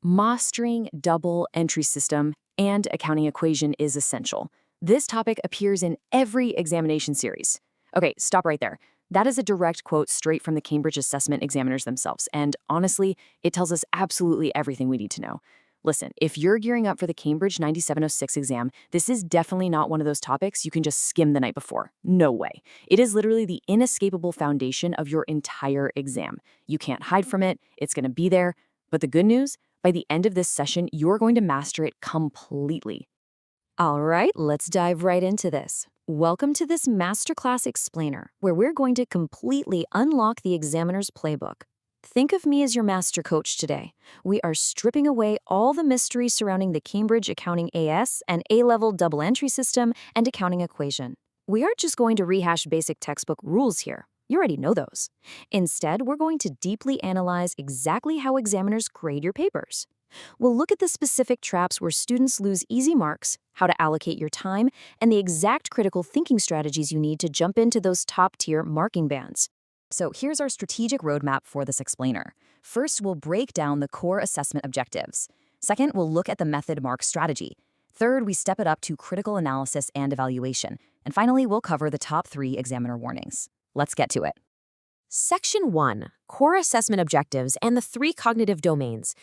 Mastering double entry system and accounting equation is essential. This topic appears in every examination series. Okay, stop right there. That is a direct quote straight from the Cambridge Assessment examiners themselves, and honestly, it tells us absolutely everything we need to know. Listen, if you're gearing up for the Cambridge 9706 exam, this is definitely not one of those topics you can just skim the night before. No way. It is literally the inescapable foundation of your entire exam. You can't hide from it, it's going to be there. But the good news, by the end of this session, you're going to master it completely. All right, let's dive right into this. Welcome to this Masterclass Explainer, where we're going to completely unlock the examiner's playbook. Think of me as your master coach today. We are stripping away all the mystery surrounding the Cambridge Accounting AS and A-level double entry system and accounting equation. We aren't just going to rehash basic textbook rules here. You already know those. Instead, we're going to deeply analyze exactly how examiners grade your papers. We'll look at the specific traps where students lose easy marks, how to allocate your time, and the exact critical thinking strategies you need to jump into those top-tier marking bands. So here's our strategic roadmap for this explainer. First, we'll break down the core assessment objectives. Second, we'll look at the method mark strategy. Third, we step it up to critical analysis and evaluation. And finally, we'll cover the top 3 examiner warnings. Let's get to it. Section 1, Core Assessment Objectives and the 3 Cognitive Domains.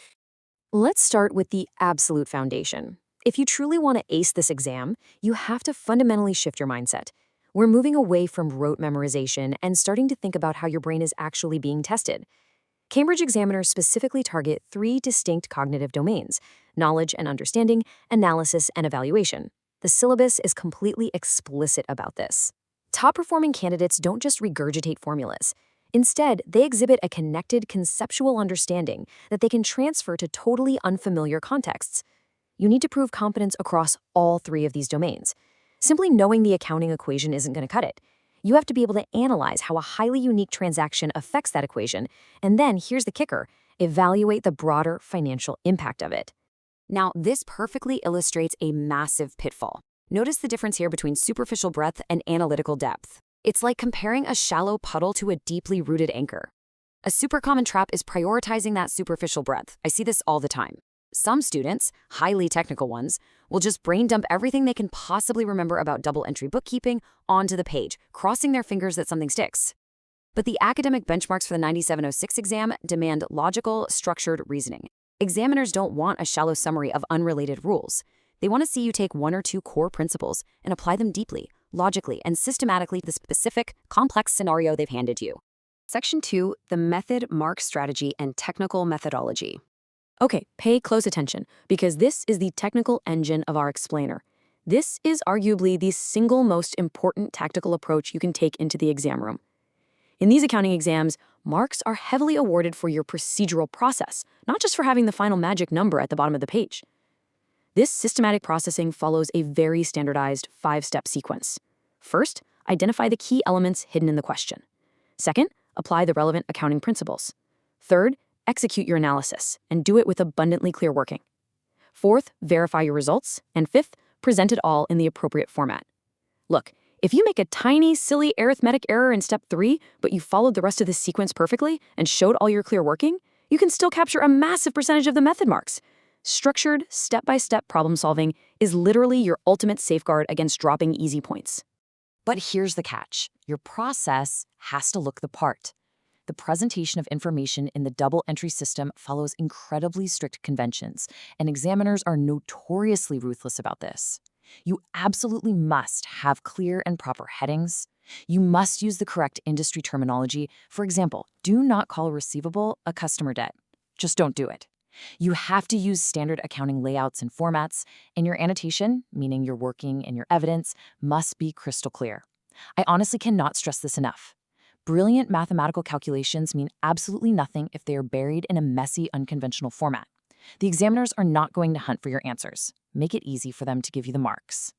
Let's start with the absolute foundation. If you truly want to ace this exam, you have to fundamentally shift your mindset. We're moving away from rote memorization and starting to think about how your brain is actually being tested. Cambridge examiners specifically target 3 distinct cognitive domains: knowledge and understanding, analysis, and evaluation. The syllabus is completely explicit about this. Top-performing candidates don't just regurgitate formulas. Instead, they exhibit a connected conceptual understanding that they can transfer to totally unfamiliar contexts. You need to prove competence across all 3 of these domains. Simply knowing the accounting equation isn't going to cut it. You have to be able to analyze how a highly unique transaction affects that equation, and then, here's the kicker, evaluate the broader financial impact of it. Now, this perfectly illustrates a massive pitfall. Notice the difference here between superficial breadth and analytical depth. It's like comparing a shallow puddle to a deeply rooted anchor. A super common trap is prioritizing that superficial breadth. I see this all the time. Some students, highly technical ones, will just brain dump everything they can possibly remember about double entry bookkeeping onto the page, crossing their fingers that something sticks. But the academic benchmarks for the 9706 exam demand logical, structured reasoning. Examiners don't want a shallow summary of unrelated rules. They want to see you take 1 or 2 core principles and apply them deeply, logically, and systematically to the specific, complex scenario they've handed you. Section 2, the method, mark strategy, and technical methodology. Okay, pay close attention, because this is the technical engine of our explainer. This is arguably the single most important tactical approach you can take into the exam room. In these accounting exams, marks are heavily awarded for your procedural process, not just for having the final magic number at the bottom of the page. This systematic processing follows a very standardized 5-step sequence. First, identify the key elements hidden in the question. Second, apply the relevant accounting principles. Third, execute your analysis and do it with abundantly clear working. Fourth, verify your results. And fifth, present it all in the appropriate format. Look, if you make a tiny, silly arithmetic error in step 3, but you followed the rest of the sequence perfectly and showed all your clear working, you can still capture a massive percentage of the method marks. Structured, step-by-step problem solving is literally your ultimate safeguard against dropping easy points. But here's the catch. Your process has to look the part. The presentation of information in the double entry system follows incredibly strict conventions, and examiners are notoriously ruthless about this. You absolutely must have clear and proper headings. You must use the correct industry terminology. For example, do not call a receivable a customer debt. Just don't do it. You have to use standard accounting layouts and formats, and your annotation, meaning your working and your evidence, must be crystal clear. I honestly cannot stress this enough. Brilliant mathematical calculations mean absolutely nothing if they are buried in a messy, unconventional format. The examiners are not going to hunt for your answers. Make it easy for them to give you the marks.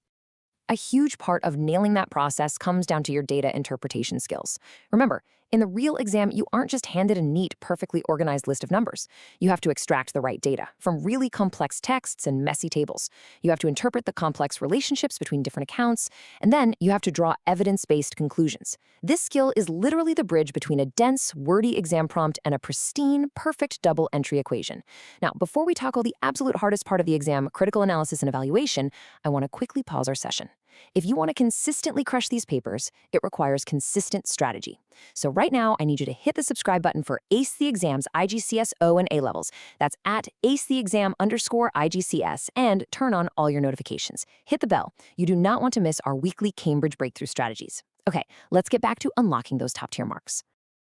A huge part of nailing that process comes down to your data interpretation skills. Remember, In the real exam, you aren't just handed a neat, perfectly organized list of numbers. You have to extract the right data from really complex texts and messy tables. You have to interpret the complex relationships between different accounts, and then you have to draw evidence-based conclusions. This skill is literally the bridge between a dense, wordy exam prompt and a pristine, perfect double-entry equation. Now, before we tackle the absolute hardest part of the exam, critical analysis and evaluation, I want to quickly pause our session. If you want to consistently crush these papers, it requires consistent strategy. So right now, I need you to hit the subscribe button for Ace the Exam's IGCS O and A levels. That's at acetheexam_IGCS, and turn on all your notifications. Hit the bell. You do not want to miss our weekly Cambridge Breakthrough Strategies. Okay, let's get back to unlocking those top-tier marks.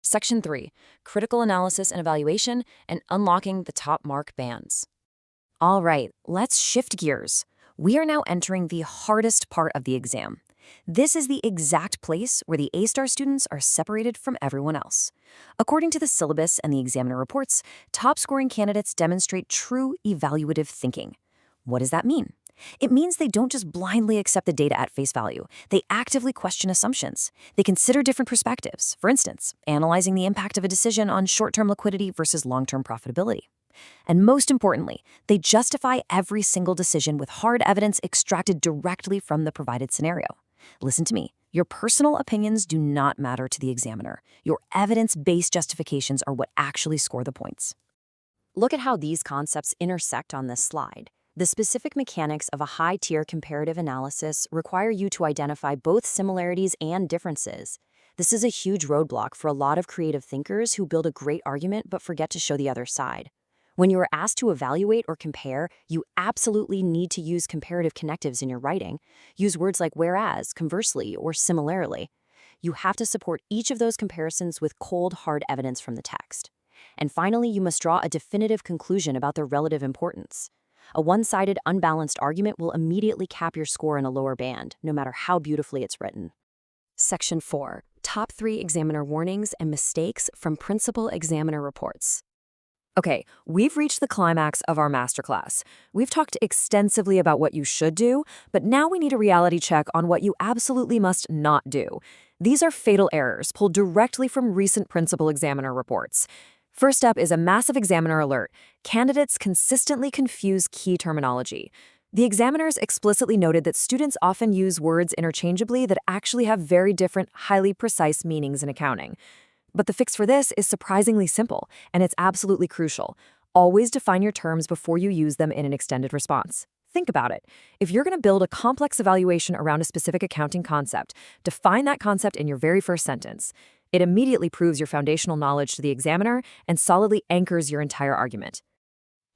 Section 3, Critical Analysis and Evaluation and Unlocking the Top Mark Bands. All right, let's shift gears. We are now entering the hardest part of the exam. This is the exact place where the A-star students are separated from everyone else. According to the syllabus and the examiner reports, top-scoring candidates demonstrate true evaluative thinking. What does that mean? It means they don't just blindly accept the data at face value. They actively question assumptions. They consider different perspectives, for instance, analyzing the impact of a decision on short-term liquidity versus long-term profitability. And most importantly, they justify every single decision with hard evidence extracted directly from the provided scenario. Listen to me. Your personal opinions do not matter to the examiner. Your evidence-based justifications are what actually score the points. Look at how these concepts intersect on this slide. The specific mechanics of a high-tier comparative analysis require you to identify both similarities and differences. This is a huge roadblock for a lot of creative thinkers who build a great argument but forget to show the other side. When you are asked to evaluate or compare, you absolutely need to use comparative connectives in your writing. Use words like whereas, conversely, or similarly. You have to support each of those comparisons with cold, hard evidence from the text. And finally, you must draw a definitive conclusion about their relative importance. A one-sided, unbalanced argument will immediately cap your score in a lower band, no matter how beautifully it's written. Section 4. Top 3 examiner warnings and mistakes from principal examiner reports. Okay, we've reached the climax of our masterclass. We've talked extensively about what you should do, but now we need a reality check on what you absolutely must not do. These are fatal errors pulled directly from recent principal examiner reports. First up is a massive examiner alert. Candidates consistently confuse key terminology. The examiners explicitly noted that students often use words interchangeably that actually have very different, highly precise meanings in accounting. But the fix for this is surprisingly simple, and it's absolutely crucial. Always define your terms before you use them in an extended response. Think about it. If you're going to build a complex evaluation around a specific accounting concept, define that concept in your very first sentence. It immediately proves your foundational knowledge to the examiner and solidly anchors your entire argument.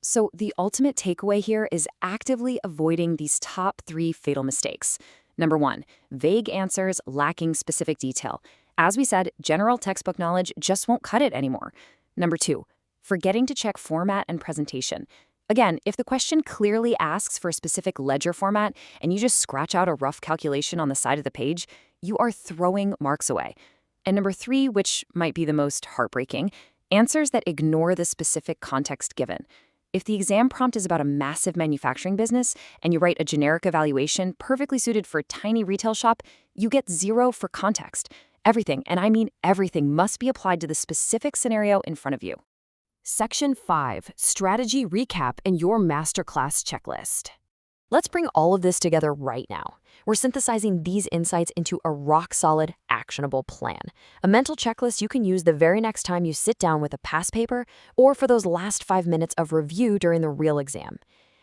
So the ultimate takeaway here is actively avoiding these top 3 fatal mistakes. Number 1, vague answers lacking specific detail. As we said, general textbook knowledge just won't cut it anymore. Number 2, forgetting to check format and presentation. Again, if the question clearly asks for a specific ledger format and you just scratch out a rough calculation on the side of the page, you are throwing marks away. And number 3, which might be the most heartbreaking, answers that ignore the specific context given. If the exam prompt is about a massive manufacturing business and you write a generic evaluation perfectly suited for a tiny retail shop, you get 0 for context. Everything, and I mean everything, must be applied to the specific scenario in front of you. Section 5. Strategy Recap and your Masterclass Checklist. Let's bring all of this together right now. We're synthesizing these insights into a rock-solid, actionable plan. A mental checklist you can use the very next time you sit down with a past paper or for those last 5 minutes of review during the real exam.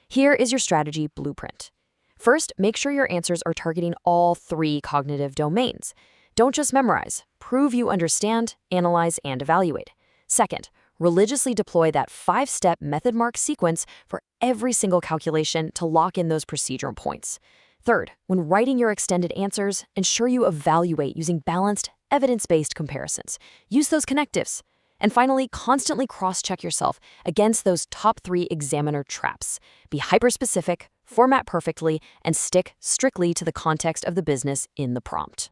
Here is your strategy blueprint. First, make sure your answers are targeting all 3 cognitive domains. Don't just memorize. Prove you understand, analyze, and evaluate. Second, religiously deploy that 5-step method mark sequence for every single calculation to lock in those procedural points. Third, when writing your extended answers, ensure you evaluate using balanced, evidence-based comparisons. Use those connectives. And finally, constantly cross-check yourself against those top 3 examiner traps. Be hyper-specific, format perfectly, and stick strictly to the context of the business in the prompt.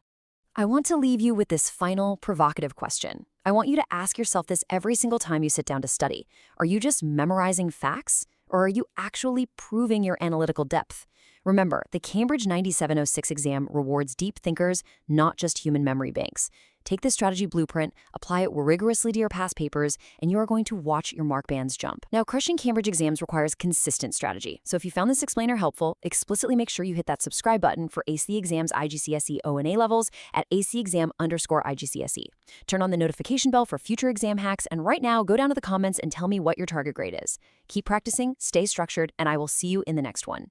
I want to leave you with this final provocative question. I want you to ask yourself this every single time you sit down to study. Are you just memorizing facts, or are you actually proving your analytical depth? Remember, the Cambridge 9706 exam rewards deep thinkers, not just human memory banks. Take this strategy blueprint, apply it rigorously to your past papers, and you are going to watch your mark bands jump. Now, crushing Cambridge exams requires consistent strategy. So if you found this explainer helpful, explicitly make sure you hit that subscribe button for AC Exams IGCSE O&A levels at ACExam_IGCSE. Turn on the notification bell for future exam hacks, and right now, go down to the comments and tell me what your target grade is. Keep practicing, stay structured, and I will see you in the next one.